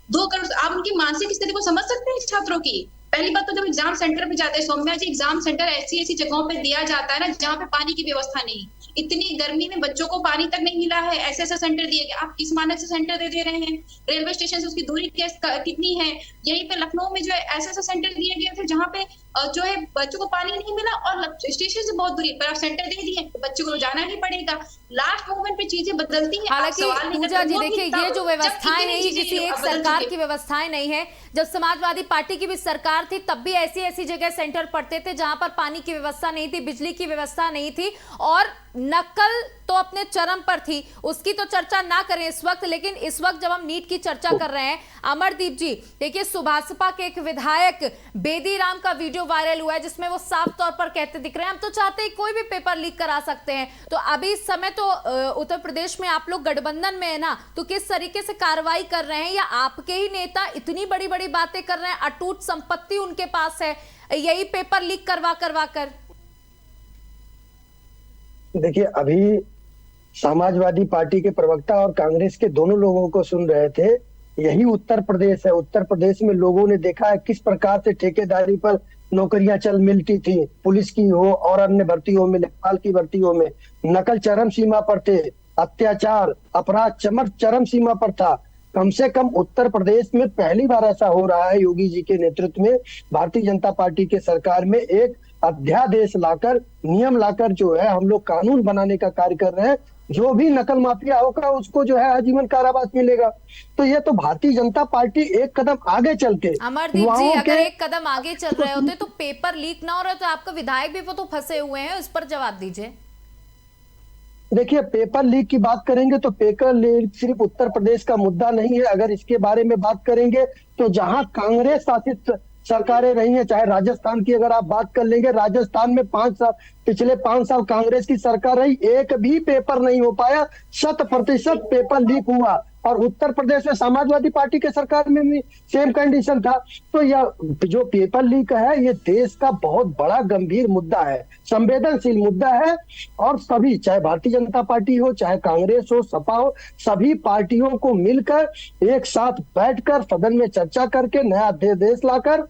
2 करोड़, आप उनकी मानसिक स्थिति को समझ सकते हैं छात्रों की। पहली बात तो जब एग्जाम सेंटर पे जाते हैं सौम्या जी, एग्जाम सेंटर ऐसी जगहों पे दिया जाता है ना जहाँ पे पानी की व्यवस्था नहीं। इतनी गर्मी में बच्चों को पानी तक नहीं मिला है, ऐसे सेंटर दिए गए। आप किस मानक से सेंटर दे रहे हैं? रेलवे स्टेशन से उसकी दूरी कितनी है? यहीं पे लखनऊ में जो है ऐसे सेंटर दिए गए थे जहाँ पे जो है बच्चों को पानी नहीं मिला और स्टेशन से बहुत दूरी पर आप सेंटर दे दिए, तो बच्चों को जाना ही पड़ेगा। लास्ट मोमेंट पे चीजें बदलती हैं।
हालांकि पूजा जी देखिए, ये जो व्यवस्थाएं नहीं, किसी एक सरकार की व्यवस्थाएं नहीं है। जब समाजवादी पार्टी की भी सरकार थी तब भी ऐसी जगह सेंटर पड़ते थे जहां पर पानी की व्यवस्था नहीं थी, बिजली की व्यवस्था नहीं थी और नकल तो अपने चरम पर थी। उसकी तो चर्चा ना करें इस वक्त, लेकिन इस वक्त जब हम नीट की चर्चा कर रहे हैं, अमरदीप जी देखिए, सुभाषपा के एक विधायक बेदीराम का वीडियो वायरल हुआ है जिसमें वो साफ तौर पर कहते दिख रहे हैं, हम तो चाहते हैं कोई भी पेपर लीक करा सकते हैं। तो अभी इस समय तो उत्तर प्रदेश में आप लोग गठबंधन में है ना, तो किस तरीके से कार्रवाई कर रहे हैं? या आपके ही नेता इतनी बड़ी बड़ी बातें कर रहे हैं, अटूट संपत्ति उनके पास है, यही पेपर लीक करवा कर?
देखिए, अभी समाजवादी पार्टी के प्रवक्ता और कांग्रेस के दोनों लोगों को सुन रहे थे। यही उत्तर प्रदेश है। उत्तर प्रदेश में लोगों ने देखा है किस प्रकार से ठेकेदारी पर नौकरियां चल मिलती थी, पुलिस की हो और अन्य भर्तियों में, लेखपाल की भर्तियों में नकल चरम सीमा पर थे, अत्याचार अपराध चरम सीमा पर था। कम से कम उत्तर प्रदेश में पहली बार ऐसा हो रहा है, योगी जी के नेतृत्व में भारतीय जनता पार्टी के सरकार में एक अध्यादेश लाकर, नियम लाकर जो है हम लोग कानून बनाने का कार्य कर रहे हैं। जो भी नकल माफिया होगा उसको जो है आजीवन कारावास मिलेगा। तो ये तो भारतीय जनता पार्टी एक कदम आगे चल के,
अमरदीप जी अगर एक कदम आगे चल रहे होते तो पेपर लीक ना हो रहे तो आपका विधायक भी वो तो फंसे हुए हैं, उस पर जवाब दीजिए।
देखिए, पेपर लीक की बात करेंगे तो पेपर लीक सिर्फ उत्तर प्रदेश का मुद्दा नहीं है। अगर इसके बारे में बात करेंगे तो जहां कांग्रेस शासित सरकारें रही हैं, चाहे राजस्थान की अगर आप बात कर लेंगे, राजस्थान में 5 साल, पिछले 5 साल कांग्रेस की सरकार रही, एक भी पेपर नहीं हो पाया, 100% पेपर लीक हुआ। और उत्तर प्रदेश में समाजवादी पार्टी के सरकार में भी सेम कंडीशन था। तो यह जो पेपर लीक है, ये देश का बहुत बड़ा गंभीर मुद्दा है, संवेदनशील मुद्दा है। और सभी, चाहे भारतीय जनता पार्टी हो, चाहे कांग्रेस हो, सपा हो, सभी पार्टियों को मिलकर एक साथ बैठकर सदन में चर्चा करके नया अध्यादेश लाकर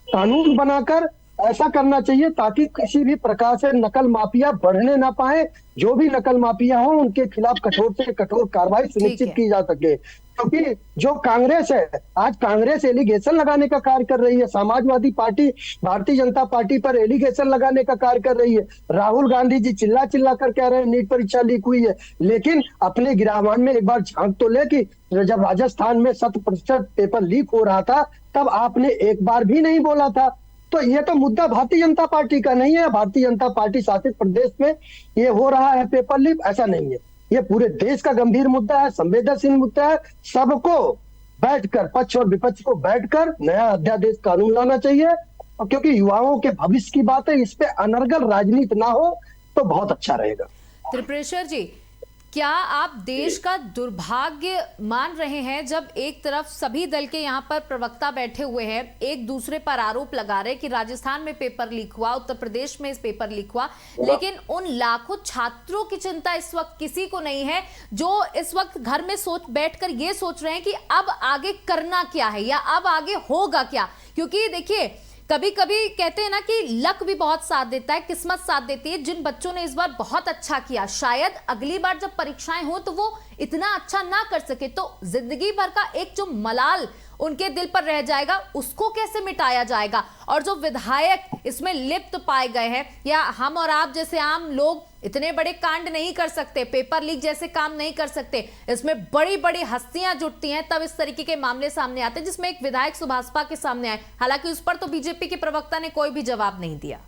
कानून बनाकर ऐसा करना चाहिए ताकि किसी भी प्रकार से नकल माफिया बढ़ने ना पाए। जो भी नकल माफिया हो उनके खिलाफ कठोर से कठोर कार्रवाई सुनिश्चित की जा सके। क्योंकि जो कांग्रेस है, आज कांग्रेस एलिगेशन लगाने का कार्य कर रही है, समाजवादी पार्टी भारतीय जनता पार्टी पर एलिगेशन लगाने का कार्य कर रही है। राहुल गांधी जी चिल्ला चिल्ला कर कह रहे हैं नीट परीक्षा लीक हुई है, लेकिन अपने गिरावान में एक बार झांक तो ले कि जब राजस्थान में 100% पेपर लीक हो रहा था तब आपने एक बार भी नहीं बोला था। तो ये तो मुद्दा भारतीय जनता पार्टी का नहीं है। भारतीय जनता पार्टी शासित प्रदेश में ये हो रहा है पेपर लीक, ऐसा नहीं है। ये पूरे देश का गंभीर मुद्दा है, संवेदनशील मुद्दा है। सबको बैठकर, पक्ष और विपक्ष को बैठकर नया अध्यादेश कानून लाना चाहिए। और क्योंकि युवाओं के भविष्य की बात है, इस पे अनर्गल राजनीति ना हो तो बहुत अच्छा रहेगा।
त्रिपुरेश्वर जी, क्या आप देश का दुर्भाग्य मान रहे हैं जब एक तरफ सभी दल के यहाँ पर प्रवक्ता बैठे हुए हैं, एक दूसरे पर आरोप लगा रहे कि राजस्थान में पेपर लीक हुआ, उत्तर प्रदेश में इस पेपर लीक हुआ, लेकिन उन लाखों छात्रों की चिंता इस वक्त किसी को नहीं है जो इस वक्त घर में बैठकर ये सोच रहे हैं कि अब आगे करना क्या है या अब आगे होगा क्या। क्योंकि देखिए, कभी कभी कहते हैं ना कि लक भी बहुत साथ देता है, किस्मत साथ देती है। जिन बच्चों ने इस बार बहुत अच्छा किया, शायद अगली बार जब परीक्षाएं हो तो वो इतना अच्छा ना कर सके, तो जिंदगी भर का एक जो मलाल उनके दिल पर रह जाएगा, उसको कैसे मिटाया जाएगा। और जो विधायक इसमें लिप्त पाए गए हैं, या हम और आप जैसे आम लोग इतने बड़े कांड नहीं कर सकते, पेपर लीक जैसे काम नहीं कर सकते, इसमें बड़ी बड़ी हस्तियां जुटती हैं तब इस तरीके के मामले सामने आते हैं, जिसमें एक विधायक सुभाषपा के सामने आए। हालांकि उस पर तो बीजेपी के प्रवक्ता ने कोई भी जवाब नहीं दिया।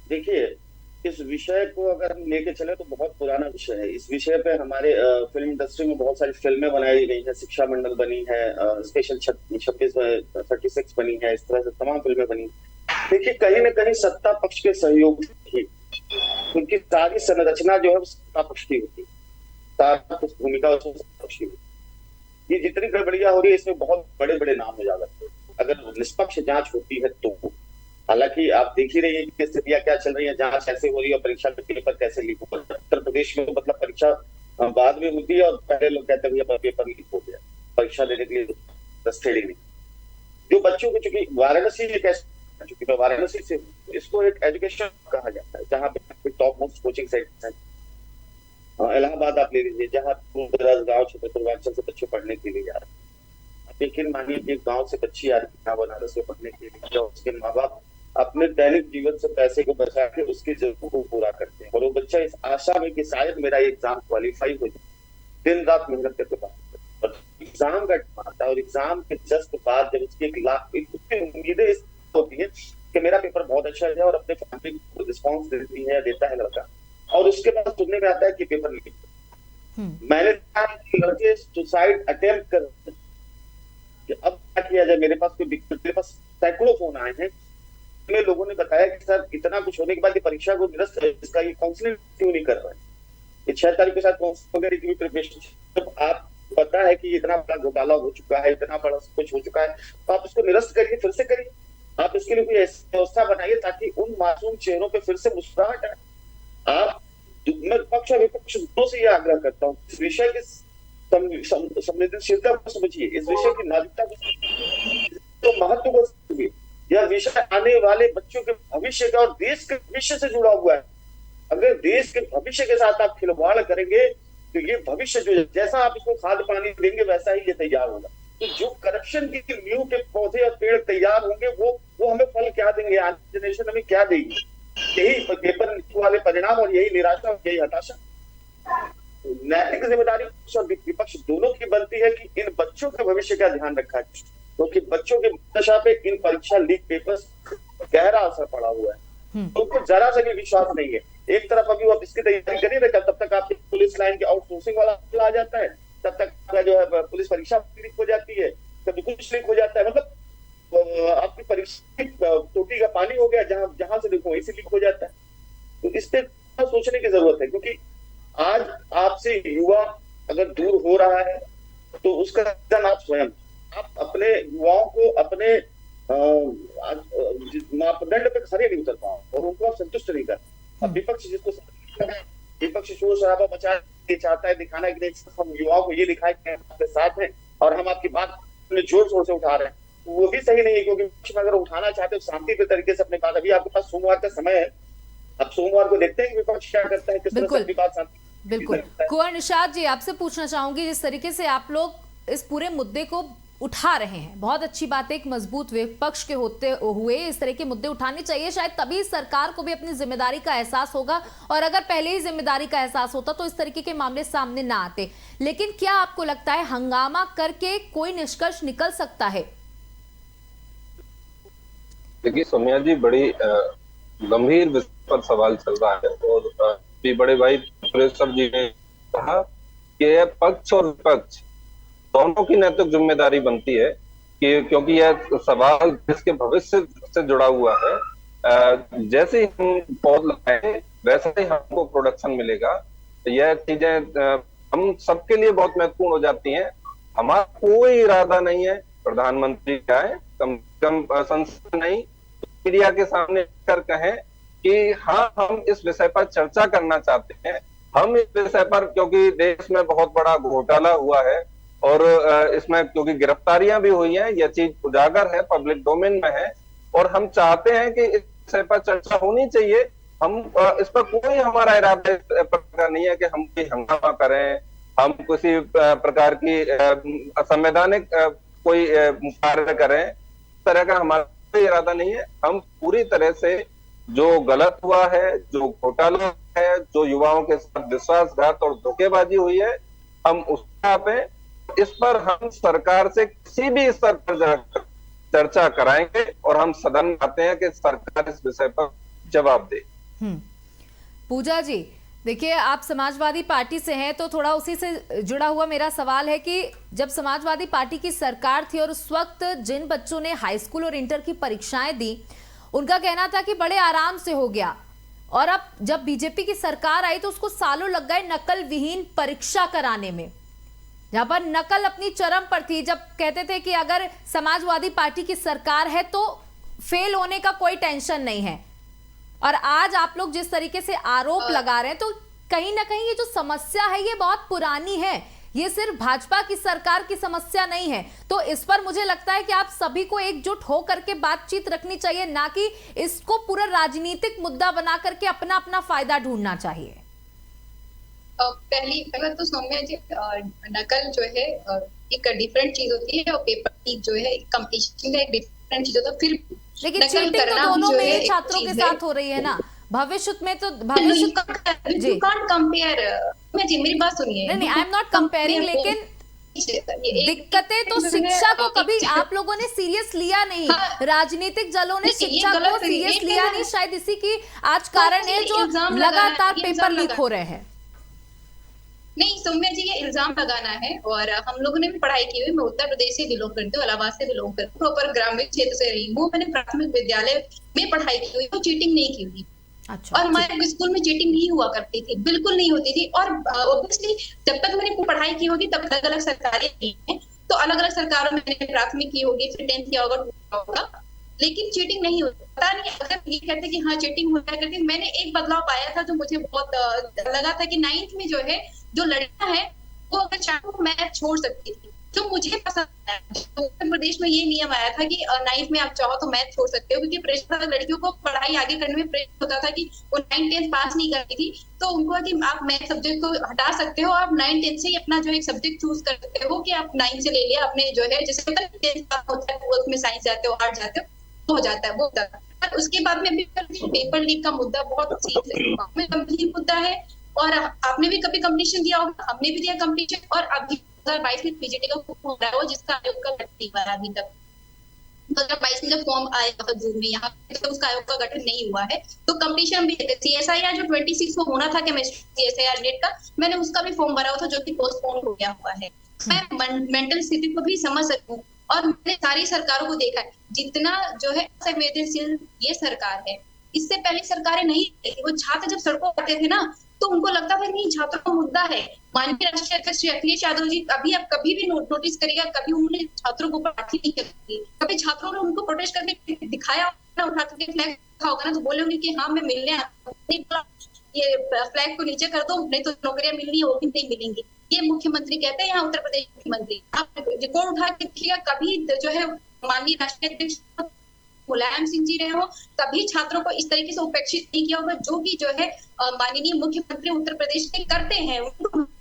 देखिए, इस विषय को अगर हम लेके चले तो बहुत पुराना विषय है। इस विषय पे हमारे फिल्म इंडस्ट्री में बहुत सारी फिल्में बनाई गई हैं, शिक्षा मंडल बनी है, स्पेशल 36 बनी है, इस तरह से तमाम फिल्में बनी। देखिए, कहीं ना कहीं सत्ता पक्ष के सहयोग ही उनकी सारी संरचना जो है सत्ता पक्ष की होती है, सारी भूमिका सत्ता पक्ष की होती है। ये जितनी गड़बड़ियां हो रही है इसमें बहुत बड़े बड़े नाम उजागर थे। अगर निष्पक्ष जांच होती है तो, हालांकि आप देख ही रही है कि स्थितियां क्या चल रही है, जांच कैसे हो रही है और परीक्षा के पेपर कैसे लीक हो रहा है। उत्तर प्रदेश में मतलब परीक्षा बाद में होती है और पहले लोग कहते हैं पेपर लीक हो गया, परीक्षा देने के लिए रस्ते नहीं। जो बच्चों को, चूंकि वाराणसी एक ऐसी, चूंकि मैं वाराणसी से हूँ, इसको एक एजुकेशन कहा जाता है जहाँ पे टॉप मोस्ट कोचिंग सेंटर है। इलाहाबाद आप ले लीजिए, जहाँ दूर-दराज गाँव छोटे पूर्वांचल से बच्चे पढ़ने के लिए जा रहे हैं। लेकिन मानिए एक गाँव से बच्ची आ रही है बनारस से पढ़ने के लिए, जब उसके माँ बाप अपने दैनिक जीवन से पैसे को बचा के उसकी जरूरतों को पूरा करते हैं, और वो बच्चा इस आशा में कि शायद मेरा एग्जाम क्वालिफाई हो जाए, दिन रात मेहनत करके बात और एग्जाम का आता है। और एग्जाम के जस्ट बाद जब उसकी उसकी उम्मीदें होती है कि मेरा पेपर बहुत अच्छा है और अपने फैमिली को रिस्पॉन्स देती है, देता है लड़का, और उसके बाद सुनने में आता है कि पेपर लीक। मैंने लड़के सुसाइड अटेम्प्ट कर, अब क्या किया जाए। मेरे पास सैकड़ों फोन आए हैं, में लोगों ने बताया कि सर इतना कुछ होने के बाद ये परीक्षा को निरस्त, इसका ये काउंसलिंग क्यों नहीं कर रहा है। ये 6 तारीख के साथ काउंसलिंग वगैरह की भी प्रिपरेशन, जब आप पता है कि इतना बड़ा घोटाला हो चुका है, इतना बड़ा कुछ हो चुका है, तो आप इसको निरस्त करिए, फिर से करिए। आप इसके लिए कोई ऐसी व्यवस्था बनाइए ताकि उन मासूम चेहरों पे फिर से मुस्कुराहट आए। आप, मैं पक्ष और विपक्ष दोनों से ये आग्रह करता हूँ, इस विषय की संवेदनशीलता को समझिए, इस विषय की नागरिकता को, तो महत्व को समझिए। यह विषय आने वाले बच्चों के भविष्य का और देश के भविष्य से जुड़ा हुआ है। अगर देश के भविष्य के साथ आप खिलवाड़ करेंगे तो ये भविष्य जो, जैसा आप इसको खाद पानी देंगे वैसा ही ये तैयार होगा। तो जो करप्शन की नींव के पौधे और पेड़ तैयार होंगे वो हमें फल क्या देंगे, आज जनरेशन हमें क्या देगी। यही पेपर लीक वाले परिणाम और यही निराशा और यही हताशा। नैतिक जिम्मेदारी और विपक्ष दोनों की बनती है कि इन बच्चों के भविष्य का ध्यान रखा जाए, क्योंकि बच्चों की दशा पे इन परीक्षा लीक पेपर्स गहरा असर पड़ा हुआ है। तो उनको जरा सा भी विश्वास नहीं है एक तरफ अभी आप इसकी तैयारी करिए ना, तब तक आपकी पुलिस लाइन के आउटसोर्सिंग वाला आ जाता है, तब तक आपका जो है पुलिस परीक्षा लीक हो जाती है, कभी कुछ लीक हो जाता है, मतलब आपकी परीक्षा टोटी का पानी हो गया, जहां से देखो वहीं से लीक हो जाता है। तो इस पे सोचने की जरूरत है, क्योंकि आज आपसे युवा अगर दूर हो रहा है तो उसका रीजन आप स्वयं, आप अपने युवाओं को अपने मापदंड पे खड़े नहीं उतर पाओ और उनको आप संतुष्ट नहीं कर। अब विपक्ष जिसको विपक्ष शोर शराबा मचा चाहता है, दिखाना कि हम युवाओं को ये दिखाए कि आपके साथ हैं और हम आपकी बात में जोर शोर से उठा रहे हैं, वो भी सही नहीं है। क्योंकि विपक्ष में अगर उठाना चाहते हो शांति के तरीके से अपनी बात, अभी आपके पास सोमवार का समय है, अब सोमवार को देखते हैं कि विपक्ष क्या करता है, किस तरह से अपनी बात शांति।
बिल्कुल। कुंवर निषाद जी, आपसे पूछना चाहूंगी, जिस तरीके से आप लोग इस पूरे मुद्दे को उठा रहे हैं, बहुत अच्छी बात है। एक मजबूत विपक्ष के होते हुए इस तरह के मुद्दे उठाने चाहिए, शायद तभी सरकार को भी अपनी जिम्मेदारी का एहसास होगा, और अगर पहले ही जिम्मेदारी का एहसास होता तो इस तरीके के मामले सामने ना आते। लेकिन क्या आपको लगता है हंगामा करके कोई निष्कर्ष निकल सकता है?
देखिए सौम्या जी, बड़ी गंभीर विषय पर सवाल चल रहा है, और भी बड़े भाई सुरेश्वर जी ने कहा कि यह पक्ष और विपक्ष दोनों की नैतिक जिम्मेदारी बनती है कि क्योंकि यह सवाल देश के भविष्य से जुड़ा हुआ है। जैसे ही हम पौध लगाएंगे वैसे ही हमको प्रोडक्शन मिलेगा। यह चीजें हम सबके लिए बहुत महत्वपूर्ण हो जाती हैं। हमारा कोई इरादा नहीं है प्रधानमंत्री क्या है, कम से कम संसद नहीं मीडिया के सामने कर कहें कि हाँ हम इस विषय पर चर्चा करना चाहते हैं। हम इस विषय पर, क्योंकि देश में बहुत बड़ा घोटाला हुआ है और इसमें क्योंकि गिरफ्तारियां भी हुई हैं, यह चीज उजागर है, पब्लिक डोमेन में है, और हम चाहते हैं कि इस विषय पर चर्चा होनी चाहिए। हम इस पर कोई हमारा इरादा इस प्रकार नहीं है कि हम कोई हंगामा करें, हम किसी प्रकार की असंवैधानिक कोई कार्य करें, इस तरह का हमारा कोई इरादा नहीं है। हम पूरी तरह से जो गलत हुआ है, जो घोटाला है, जो युवाओं के साथ विश्वासघात और धोखेबाजी हुई है, हम उसका पे इस पर हम सरकार से किसी भी स्तर पर जाकर चर्चा कराएंगे, और हम सदन में आते हैं कि सरकार इस विषय पर जवाब दे।
पूजा जी, देखिए आप समाजवादी पार्टी से हैं, तो थोड़ा उसी से जुड़ा हुआ मेरा सवाल है कि जब समाजवादी पार्टी की सरकार थी और उस वक्त जिन बच्चों ने हाई स्कूल और इंटर की परीक्षाएं दी, उनका कहना था कि बड़े आराम से हो गया, और अब जब बीजेपी की सरकार आई तो उसको सालों लग गए नकल विहीन परीक्षा कराने में, जहां पर नकल अपनी चरम पर थी। जब कहते थे कि अगर समाजवादी पार्टी की सरकार है तो फेल होने का कोई टेंशन नहीं है, और आज आप लोग जिस तरीके से आरोप लगा रहे हैं, तो कहीं ना कहीं ये जो समस्या है ये बहुत पुरानी है, ये सिर्फ भाजपा की सरकार की समस्या नहीं है। तो इस पर मुझे लगता है कि आप सभी को एकजुट हो करके बातचीत रखनी चाहिए, ना कि इसको पूरा राजनीतिक मुद्दा बना करके अपना अपना फायदा ढूंढना चाहिए।
पहली तो सौम्या जी, नकल जो है एक डिफरेंट चीज होती है, और पेपर लीक जो है कंपटीशन में एक डिफरेंट चीज होता है। फिर
लेकिन चीटिंग तो दोनों मेरे छात्रों के साथ हो रही है ना, भविष्य में तो भविष्य
जी कांट कंपेयर। मैं जी मेरी बात सुनिए।
नहीं, आई एम नॉट कंपेयरिंग, लेकिन दिक्कतें तो शिक्षा को कभी आप लोगों ने सीरियस लिया नहीं, राजनीतिक दलों ने शिक्षा को सीरियस लिया नहीं, शायद इसी की आज कारण है जो लगातार पेपर लीक हो रहे हैं।
नहीं सौम्या जी, ये इल्जाम लगाना है, और हम लोगों ने भी पढ़ाई की हुई। मैं उत्तर प्रदेश से बिलोंग करती हूँ, इलाहाबाद से बिलोंग करती हूँ, प्रॉपर ग्रामीण क्षेत्र से रही हूँ। मैंने प्राथमिक विद्यालय में पढ़ाई की हुई, तो चीटिंग नहीं की हुई।
अच्छा,
और हमारे स्कूल में चीटिंग नहीं हुआ करती थी, बिल्कुल नहीं होती थी। और ऑब्वियसली जब तक मैंने पढ़ाई की होगी तब अलग अलग सरकारें की हैं, तो अलग अलग सरकारों में मैंने प्राथमिक की होगी, फिर 10th किया होगा, लेकिन चीटिंग नहीं होती। पता नहीं, अगर ये कहते कि हाँ चीटिंग हो जाया करती। मैंने एक बदलाव पाया था जो मुझे बहुत लगा था कि 9th में जो है जो लड़कियां है वो अगर चाहो तो मैथ छोड़ सकती थी, जो मुझे पसंद है। उत्तर प्रदेश में ये नियम आया था कि 9th में आप चाहो तो मैथ छोड़ सकते हो, क्योंकि प्रेशर था, लड़कियों को पढ़ाई आगे करने में प्रेशर होता था कि वो 9th 10th पास नहीं करती थी, तो उनको कि आप मैथ सब्जेक्ट को हटा सकते हो, आप 9th 10th से ही अपना जो एक सब्जेक्ट चूज कर सकते हो कि आप 9th से ले लिया आपने, जो है जैसे 10th पास होता है ट्वेल्थ में साइंस जाते हो, आर्ट जाते हो, हो जाता है वो। पर उसके बाद में भी पेपर लीक का मुद्दा बहुत गंभीर मुद्दा है, और आपने भी कभी कंपटीशन दिया होगा, हमने भी दिया कंपटीशन, और अभी 2022 में पीजीटी का हो रहा है जिसका आयोग का नहीं हुआ अभी तक। 2022 में जब फॉर्म आया था जून में, यहाँ पे तो उसका आयोग का गठन नहीं हुआ है, तो कंपटीशन भी CSIR जो 26 को होना था केमिस्ट्री CSIR नेट का, मैंने उसका भी फॉर्म भरा हुआ था जो कि पोस्टपोन हो गया हुआ है। मैं मेंटल स्थिति को भी समझ सकूं, और मैंने सारी सरकारों को देखा है, जितना जो है संवेदनशील ये सरकार है, इससे पहले सरकारें नहीं थी। वो छात्र जब सड़कों पर आते थे ना, तो उनको लगता था कि छात्रों का मुद्दा है। माननीय राष्ट्रीय अध्यक्ष श्री अखिलेश यादव जी कभी भी नोटिस करिएगा, कभी उन्होंने छात्रों को पार्टी नहीं करती, कभी छात्रों ने उनको प्रोटेस्ट करके दिखाया ना, उठा के फ्लैग दिखा होगा ना, तो बोले होंगे कि हाँ मैं मिलने आता, ये फ्लैग को नीचे कर दो, नहीं तो नौकरियां मिलनी है वो भी नहीं मिलेंगी। ये मुख्यमंत्री कहते हैं यहाँ उत्तर प्रदेश मुख्यमंत्री। आप रिकॉर्ड उठा के देखिएगा, कभी जो है माननीय राष्ट्रीय अध्यक्ष मुलायम सिंह जी रहे हो, कभी छात्रों को इस तरीके से उपेक्षित नहीं किया होगा, जो कि जो है माननीय मुख्यमंत्री उत्तर प्रदेश के करते हैं।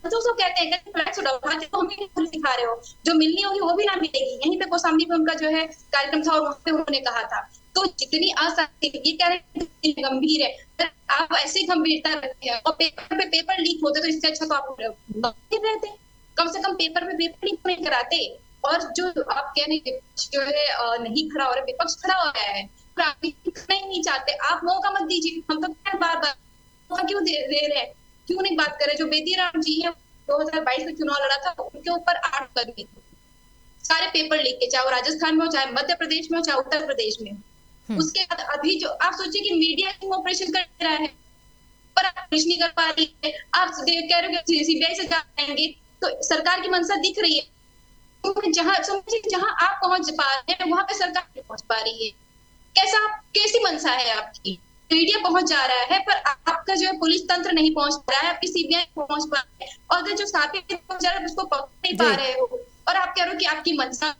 जो कहते हैं कि फ्लैग उठा के तो हमें नहीं सिखा रहे हो, जो मिलनी होगी वो भी ना मिलेगी। यहीं पे कौशाम्बी में उनका जो है कार्यक्रम था और वहां पे उन्होंने कहा था। तो जितनी आसानी, ये कह रहे हैं गंभीर है, आप ऐसी गंभीरता रखते हैं, और पेपर लीक होते तो इससे अच्छा तो आप रहते, कम से कम पेपर में पेपर लीक नहीं कराते। और जो आप कह रहे विपक्ष जो है नहीं खड़ा हो रहा है, विपक्ष खड़ा हो गया है, आप नहीं चाहते, आप मौका मत दीजिए। हम तो बार बार मौका क्यों दे रहे हैं, क्यों नहीं बात कर रहे? जो बेदी राम जी है 2022 में चुनाव लड़ा था, उनके ऊपर 8 कदम सारे पेपर लीक के, चाहे वो राजस्थान में हो, चाहे मध्य प्रदेश में हो, चाहे उत्तर प्रदेश में। उसके बाद अभी जो आप सोचिए कि मीडिया ऑपरेशन कर रहा है, पर आप कुछ नहीं कर पा रही है। आप कह रहे हो कि CBI से जाएंगे, तो सरकार की मंशा दिख रही है। जहां आप पहुंच पा रहे हैं वहां पे सरकार नहीं पहुंच पा रही है। कैसी मंशा है आपकी? मीडिया पहुंच जा रहा है, पर आपका जो है पुलिस तंत्र नहीं पहुंच पा रहा है, आपकी CBI पहुंच पा रहा है, और अगर जो साथी पहुंच जा रहा है उसको पकड़ नहीं पा रहे हो, और आप कह रहे हो कि आपकी मंशा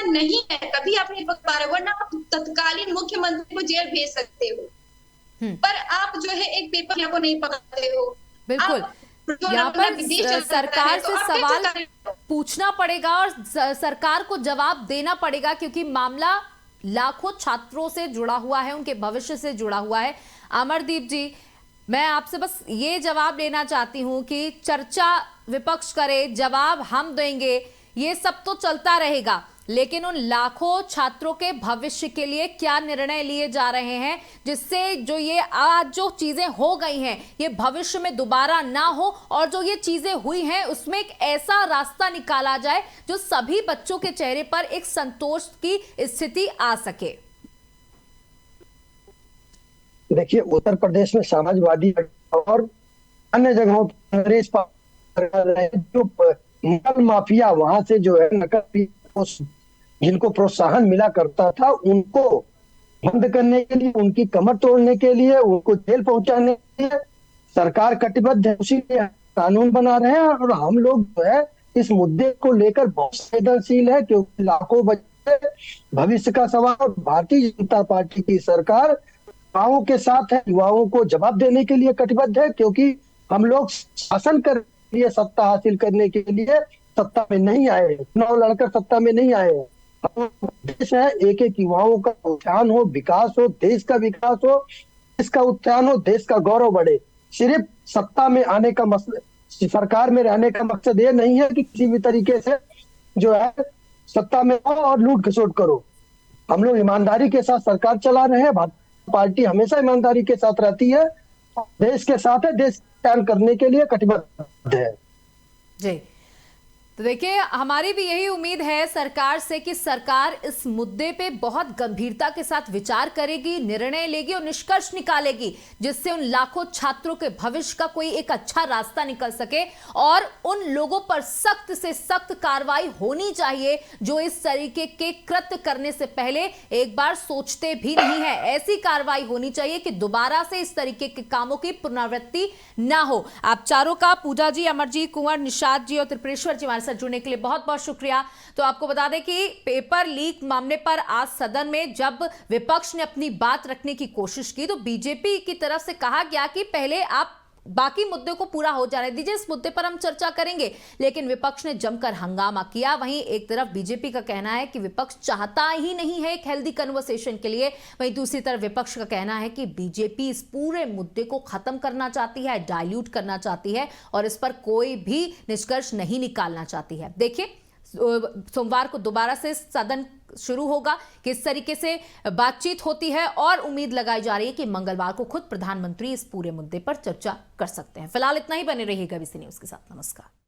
नहीं है, कभी आप नहीं पकड़ पा रहे हो, वरना आप तत्कालीन मुख्यमंत्री को जेल भेज सकते हो। पर आप जो है एक पेपर को नहीं पकड़ते हो।
बिल्कुल, यहाँ पर सरकार से सवाल पूछना पड़ेगा और सरकार को जवाब देना पड़ेगा, क्योंकि मामला लाखों छात्रों से जुड़ा हुआ है, उनके भविष्य से जुड़ा हुआ है। अमरदीप जी, मैं आपसे बस ये जवाब लेना चाहती हूँ कि चर्चा विपक्ष करे, जवाब हम देंगे, ये सब तो चलता रहेगा, लेकिन उन लाखों छात्रों के भविष्य के लिए क्या निर्णय लिए जा रहे हैं, जिससे जो ये आज जो चीजें हो गई हैं ये भविष्य में दोबारा ना हो, और जो ये चीजें हुई हैं उसमें एक ऐसा रास्ता निकाला जाए जो सभी बच्चों के चेहरे पर एक संतोष की स्थिति आ सके।
देखिए, उत्तर प्रदेश में समाजवादी और अन्य जगहों पर अंग्रेज जो नकल माफिया वहां से जो है नकल जिनको प्रोत्साहन मिला करता था, उनको बंद करने के लिए, उनकी कमर तोड़ने के लिए, उनको जेल पहुंचाने के लिए सरकार कटिबद्ध है। उसी लिए कानून बना रहे हैं, और हम लोग जो है इस मुद्दे को लेकर बहुत संवेदनशील है, क्योंकि लाखों बच्चे भविष्य का सवाल। भारतीय जनता पार्टी की सरकार युवाओं के साथ है, युवाओं को जवाब देने के लिए कटिबद्ध है, क्योंकि हम लोग शासन कर लिए, सत्ता हासिल करने के लिए सत्ता में नहीं आए, चुनाव लड़कर सत्ता में नहीं आए। देश है, एक एक युवाओं का उत्थान हो, विकास हो, देश का विकास हो, देश का उत्थान हो, देश का गौरव बढ़े। सिर्फ सत्ता में आने का मसला, सरकार में रहने का मकसद ये नहीं है कि किसी भी तरीके से जो है सत्ता में आओ और लूट खसोट करो। हम लोग ईमानदारी के साथ सरकार चला रहे हैं। भारतीय पार्टी हमेशा ईमानदारी के साथ रहती है, देश के साथ है, देश काम करने के लिए कटिबद्ध है।
जी, तो देखिए, हमारी भी यही उम्मीद है सरकार से कि सरकार इस मुद्दे पे बहुत गंभीरता के साथ विचार करेगी, निर्णय लेगी और निष्कर्ष निकालेगी, जिससे उन लाखों छात्रों के भविष्य का कोई एक अच्छा रास्ता निकल सके, और उन लोगों पर सख्त से सख्त कार्रवाई होनी चाहिए जो इस तरीके के कृत्य करने से पहले एक बार सोचते भी नहीं है। ऐसी कार्रवाई होनी चाहिए कि दोबारा से इस तरीके के कामों की पुनरावृत्ति ना हो। आप चारों का, पूजा जी, अमरजीत कुंवर, निषाद जी और त्रिपुरेश्वर जी, जुड़ने के लिए बहुत बहुत शुक्रिया। तो आपको बता दें कि पेपर लीक मामले पर आज सदन में जब विपक्ष ने अपनी बात रखने की कोशिश की, तो बीजेपी की तरफ से कहा गया कि पहले आप बाकी मुद्दे को पूरा हो जाने दीजिए, इस मुद्दे पर हम चर्चा करेंगे, लेकिन विपक्ष ने जमकर हंगामा किया। वहीं एक तरफ बीजेपी का कहना है कि विपक्ष चाहता ही नहीं है एक हेल्दी कन्वर्सेशन के लिए, वहीं दूसरी तरफ विपक्ष का कहना है कि बीजेपी इस पूरे मुद्दे को खत्म करना चाहती है, डाइल्यूट करना चाहती है और इस पर कोई भी निष्कर्ष नहीं निकालना चाहती है। देखिए, सोमवार को दोबारा से सदन शुरू होगा, किस तरीके से बातचीत होती है, और उम्मीद लगाई जा रही है कि मंगलवार को खुद प्रधानमंत्री इस पूरे मुद्दे पर चर्चा कर सकते हैं। फिलहाल इतना ही, बने रहिएगा ABC न्यूज के साथ। नमस्कार।